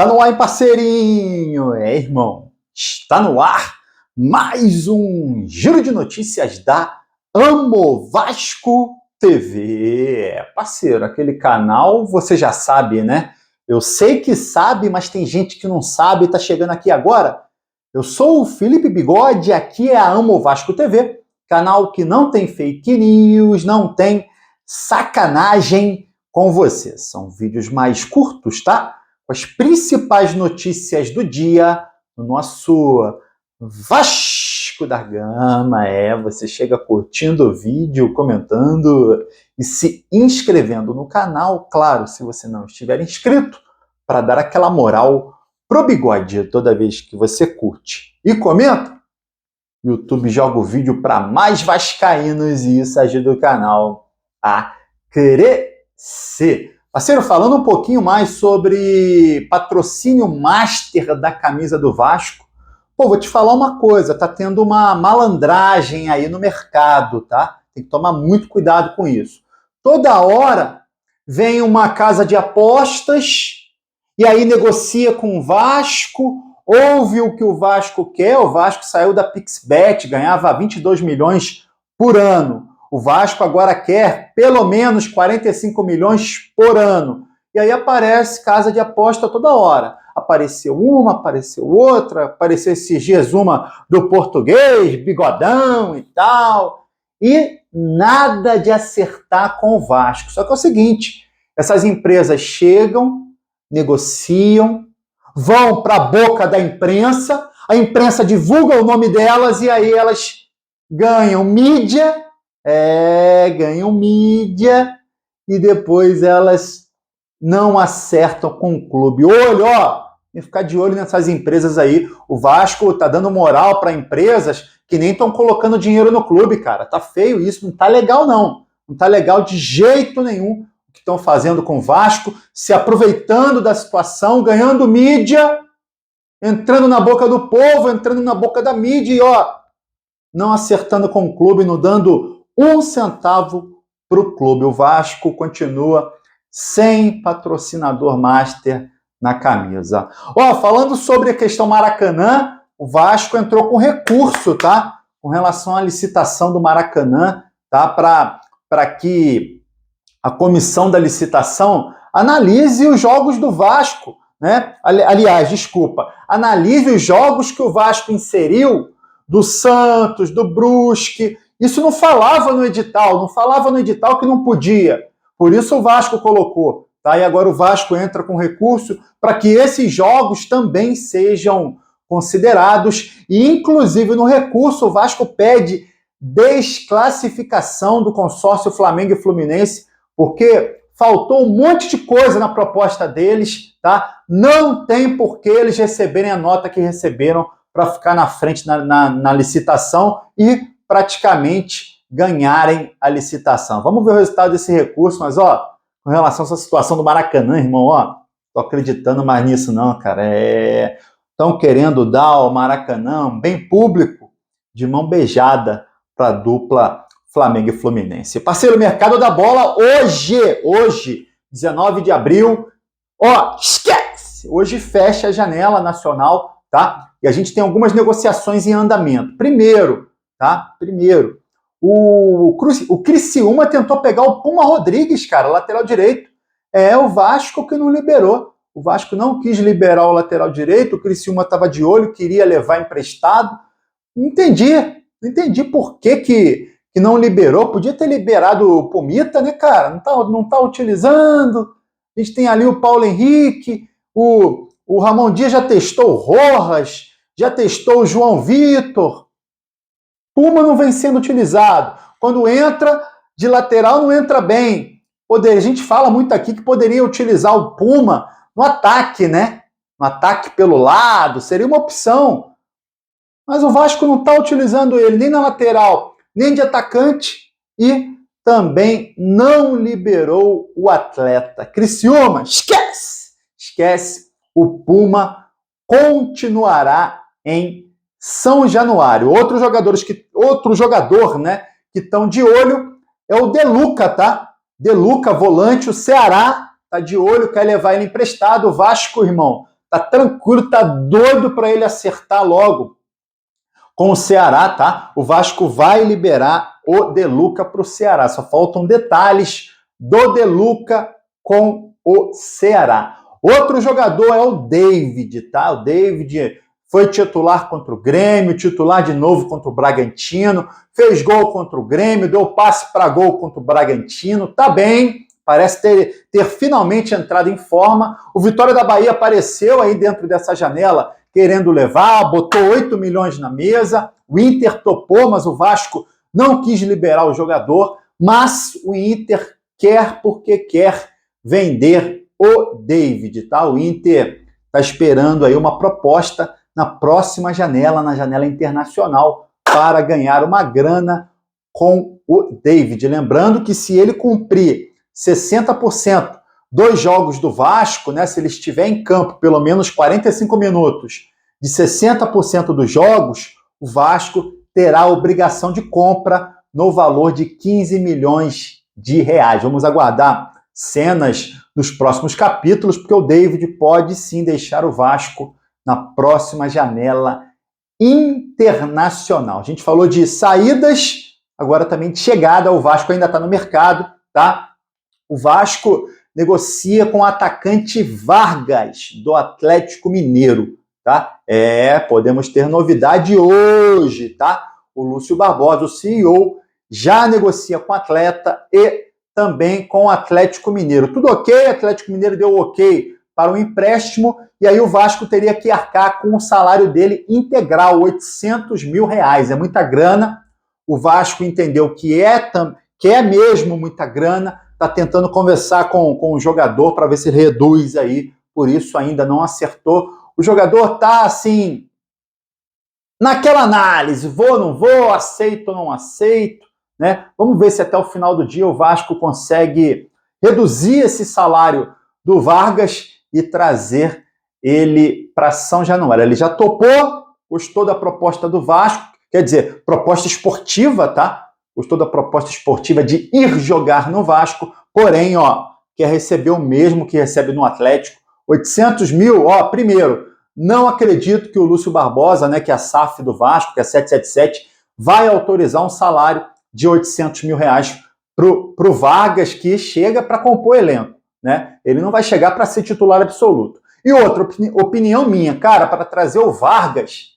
Está no ar, hein, parceirinho? Irmão, está no ar mais um giro de notícias da Amo Vasco TV. Parceiro, aquele canal, você já sabe, né? Eu sei que sabe, mas tem gente que não sabe e tá chegando aqui agora. Eu sou o Felipe Bigode, aqui é a Amo Vasco TV, canal que não tem fake news, não tem sacanagem com você. São vídeos mais curtos, tá? Com as principais notícias do dia no nosso Vasco da Gama. Você chega curtindo o vídeo, comentando e se inscrevendo no canal. Claro, se você não estiver inscrito, para dar aquela moral pro Bigode toda vez que você curte e comenta, o YouTube joga o vídeo para mais vascaínos e isso ajuda o canal a crescer. Parceiro, falando um pouquinho mais sobre patrocínio master da camisa do Vasco, vou te falar uma coisa, tá tendo uma malandragem aí no mercado, tá? Tem que tomar muito cuidado com isso. Toda hora vem uma casa de apostas e aí negocia com o Vasco, ouve o que o Vasco quer, o Vasco saiu da PixBet, ganhava 22 milhões por ano. O Vasco agora quer pelo menos 45 milhões por ano. E aí aparece casa de aposta toda hora. Apareceu uma, apareceu outra, apareceu esses dias uma do português, bigodão e tal. E nada de acertar com o Vasco. Só que é o seguinte, essas empresas chegam, negociam, vão para a boca da imprensa, a imprensa divulga o nome delas e aí elas ganham mídia, e depois elas não acertam com o clube. Olho, tem que ficar de olho nessas empresas aí. O Vasco tá dando moral para empresas que nem estão colocando dinheiro no clube, cara. Tá feio isso, não tá legal não. Não tá legal de jeito nenhum o que estão fazendo com o Vasco, se aproveitando da situação, ganhando mídia, entrando na boca do povo, entrando na boca da mídia e não acertando com o clube, não dando um centavo para o clube. O Vasco continua sem patrocinador master na camisa. Falando sobre a questão Maracanã, o Vasco entrou com recurso, tá? Com relação à licitação do Maracanã, tá? Para que a comissão da licitação analise os jogos do Vasco, né? Aliás, analise os jogos que o Vasco inseriu do Santos, do Brusque. Isso não falava no edital que não podia. Por isso o Vasco colocou, tá? E agora o Vasco entra com recurso para que esses jogos também sejam considerados. E, inclusive, no recurso, o Vasco pede desclassificação do consórcio Flamengo e Fluminense, porque faltou um monte de coisa na proposta deles, tá? Não tem por que eles receberem a nota que receberam para ficar na frente na licitação e praticamente ganharem a licitação. Vamos ver o resultado desse recurso, mas com relação a essa situação do Maracanã, irmão, tô acreditando mais nisso não, cara. Estão querendo dar ao Maracanã bem público, de mão beijada para a dupla Flamengo e Fluminense. Parceiro, mercado da bola hoje, 19 de abril, esquece! Hoje fecha a janela nacional, tá? E a gente tem algumas negociações em andamento. Primeiro, o Criciúma tentou pegar o Puma Rodrigues, cara, lateral direito. O Vasco que não liberou. O Vasco não quis liberar o lateral direito, o Criciúma estava de olho, queria levar emprestado. Não entendi por que não liberou. Podia ter liberado o Pumita, né, cara? Não tá utilizando. A gente tem ali o Paulo Henrique, o Ramon Dias já testou o Rojas, já testou o João Vitor. Puma não vem sendo utilizado. Quando entra de lateral, não entra bem. A gente fala muito aqui que poderia utilizar o Puma no ataque, né? No ataque pelo lado, seria uma opção. Mas o Vasco não está utilizando ele nem na lateral, nem de atacante e também não liberou o atleta. Criciúma, esquece. O Puma continuará em São Januário. Outro jogador, né, que estão de olho é o De Luca, tá? De Luca, volante, o Ceará tá de olho, quer levar ele emprestado. O Vasco, irmão, tá tranquilo, tá doido para ele acertar logo com o Ceará, tá? O Vasco vai liberar o De Luca para o Ceará. Só faltam detalhes do De Luca com o Ceará. Outro jogador é o David, tá? O David foi titular contra o Grêmio, titular de novo contra o Bragantino, fez gol contra o Grêmio, deu passe para gol contra o Bragantino, tá bem, parece ter finalmente entrado em forma. O Vitória da Bahia apareceu aí dentro dessa janela querendo levar, botou 8 milhões na mesa, o Inter topou, mas o Vasco não quis liberar o jogador, mas o Inter quer porque quer vender o David, tá? O Inter está esperando aí uma proposta na próxima janela, na janela internacional, para ganhar uma grana com o David. Lembrando que se ele cumprir 60% dos jogos do Vasco, né, se ele estiver em campo pelo menos 45 minutos de 60% dos jogos, o Vasco terá a obrigação de compra no valor de 15 milhões de reais. Vamos aguardar cenas nos próximos capítulos, porque o David pode sim deixar o Vasco na próxima janela internacional. A gente falou de saídas, agora também de chegada. O Vasco ainda está no mercado, tá? O Vasco negocia com o atacante Vargas, do Atlético Mineiro, tá? Podemos ter novidade hoje, tá? O Lúcio Barbosa, o CEO, já negocia com o atleta e também com o Atlético Mineiro. Tudo ok, o Atlético Mineiro deu ok para o empréstimo, e aí o Vasco teria que arcar com o salário dele integral, 800 mil reais. É muita grana, o Vasco entendeu que é mesmo muita grana, está tentando conversar com o jogador para ver se ele reduz aí, por isso ainda não acertou. O jogador está assim, naquela análise, vou, não vou, aceito ou não aceito, né? Vamos ver se até o final do dia o Vasco consegue reduzir esse salário do Vargas e trazer ele para São Januário. Ele já topou, gostou da proposta do Vasco, quer dizer, proposta esportiva, tá? Gostou da proposta esportiva de ir jogar no Vasco, porém, quer receber o mesmo que recebe no Atlético, 800 mil, primeiro, não acredito que o Lúcio Barbosa, né, que é a SAF do Vasco, que é 777, vai autorizar um salário de 800 mil reais pro Vargas, que chega para compor elenco, né? Ele não vai chegar para ser titular absoluto. E outra opinião minha, cara, para trazer o Vargas,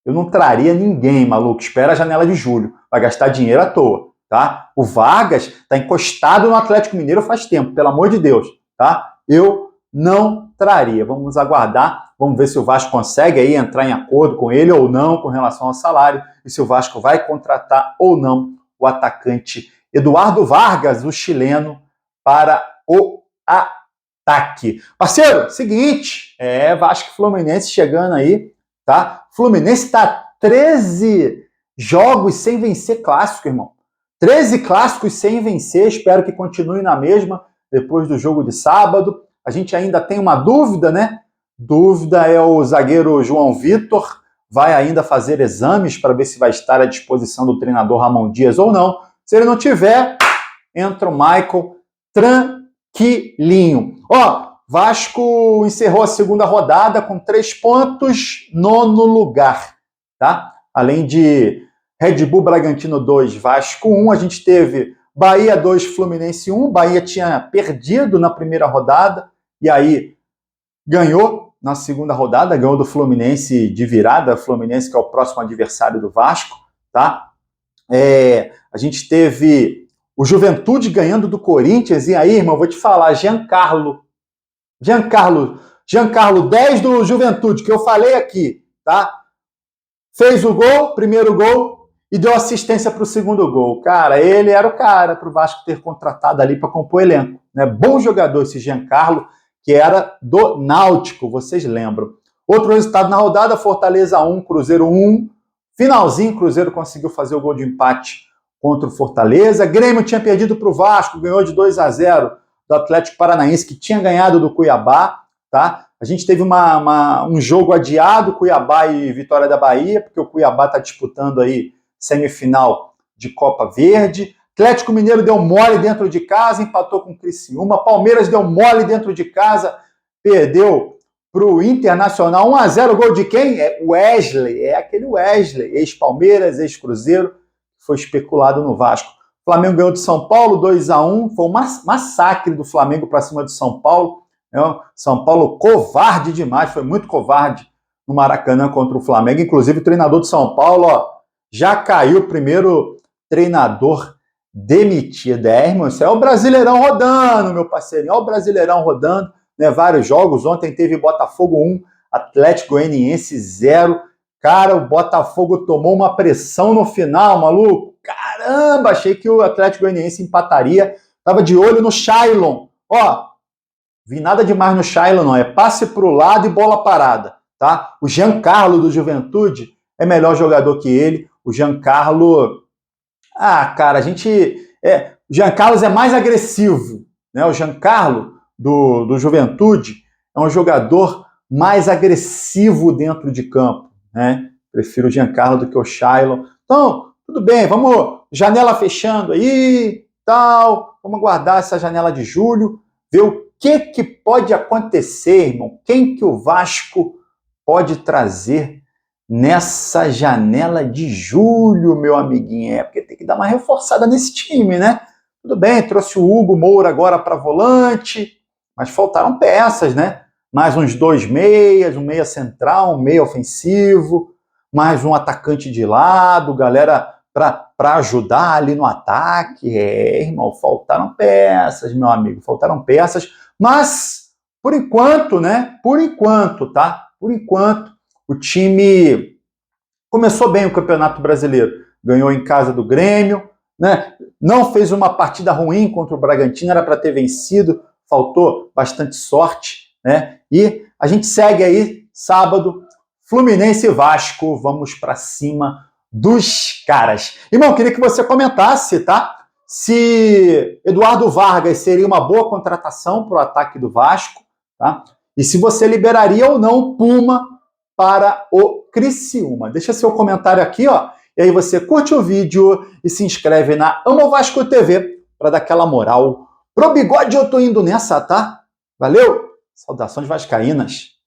eu não traria ninguém, maluco. Espera a janela de julho. Vai gastar dinheiro à toa, tá? O Vargas está encostado no Atlético Mineiro faz tempo, pelo amor de Deus, tá? Eu não traria. Vamos aguardar, vamos ver se o Vasco consegue aí entrar em acordo com ele ou não com relação ao salário e se o Vasco vai contratar ou não o atacante Eduardo Vargas, o chileno, para o ataque. Parceiro, seguinte, Vasco e Fluminense chegando aí, tá? Fluminense está 13 jogos sem vencer clássico, irmão. 13 clássicos sem vencer, espero que continue na mesma depois do jogo de sábado. A gente ainda tem uma dúvida, né? Dúvida é o zagueiro João Vitor, vai ainda fazer exames para ver se vai estar à disposição do treinador Ramon Dias ou não. Se ele não tiver, entra o Michael tranquilinho. Vasco encerrou a segunda rodada com 3 pontos, 9º lugar, tá? Além de Red Bull Bragantino 2, Vasco 1, a gente teve Bahia 2, Fluminense 1. Bahia tinha perdido na primeira rodada e aí ganhou na segunda rodada, ganhou do Fluminense de virada, Fluminense que é o próximo adversário do Vasco, tá? A gente teve o Juventude ganhando do Corinthians, e aí, irmão, vou te falar, Giancarlo 10 do Juventude, que eu falei aqui, tá? Fez o gol, primeiro gol, e deu assistência para o segundo gol. Cara, ele era o cara para o Vasco ter contratado ali para compor elenco, né? Bom jogador esse Giancarlo, que era do Náutico, vocês lembram. Outro resultado na rodada, Fortaleza 1, Cruzeiro 1. Finalzinho, Cruzeiro conseguiu fazer o gol de empate contra o Fortaleza. Grêmio tinha perdido para o Vasco, ganhou de 2-0 do Atlético Paranaense, que tinha ganhado do Cuiabá, tá? A gente teve um jogo adiado, Cuiabá e Vitória da Bahia, porque o Cuiabá está disputando aí semifinal de Copa Verde. Atlético Mineiro deu mole dentro de casa, empatou com o Criciúma. Palmeiras deu mole dentro de casa, perdeu pro Internacional. 1-0, gol de quem? É Wesley, é aquele Wesley, ex-Palmeiras, ex-Cruzeiro, foi especulado no Vasco. O Flamengo ganhou de São Paulo, 2-1, foi um massacre do Flamengo para cima de São Paulo. São Paulo covarde demais, foi muito covarde no Maracanã contra o Flamengo. Inclusive o treinador de São Paulo, já caiu o primeiro treinador demitido. Irmão, isso é o Brasileirão rodando, meu parceirinho, olha o Brasileirão rodando, né? Vários jogos, ontem teve Botafogo 1, Atlético Goianiense 0. Cara, o Botafogo tomou uma pressão no final, maluco. Caramba, achei que o Atlético Goianiense empataria. Tava de olho no Shailon. Vi nada demais no Shailon, não. É passe pro lado e bola parada, tá? O Giancarlo do Juventude é melhor jogador que ele. O Giancarlo... cara, o Giancarlo é mais agressivo, né? O Giancarlo do Juventude é um jogador mais agressivo dentro de campo, né? Prefiro o Giancarlo do que o Shailon. Então, tudo bem, vamos, janela fechando aí, tal, vamos aguardar essa janela de julho, ver o que pode acontecer, irmão, quem que o Vasco pode trazer nessa janela de julho, meu amiguinho, porque tem que dar uma reforçada nesse time, né? Tudo bem, trouxe o Hugo Moura agora para volante, mas faltaram peças, né? Mais uns 2 meias, um meia central, um meia ofensivo, mais um atacante de lado, galera para ajudar ali no ataque. Irmão, faltaram peças, meu amigo, faltaram peças, mas por enquanto, né? Por enquanto, tá? Por enquanto, o time começou bem o Campeonato Brasileiro, ganhou em casa do Grêmio, né? Não fez uma partida ruim contra o Bragantino, era para ter vencido, faltou bastante sorte, né? E a gente segue aí, sábado, Fluminense e Vasco, vamos para cima dos caras. Irmão, queria que você comentasse, tá? Se Eduardo Vargas seria uma boa contratação para o ataque do Vasco, tá? E se você liberaria ou não o Puma para o Criciúma. Deixa seu comentário aqui, e aí você curte o vídeo e se inscreve na Amo Vasco TV para dar aquela moral. Pro bigode eu tô indo nessa, tá? Valeu! Saudações vascaínas!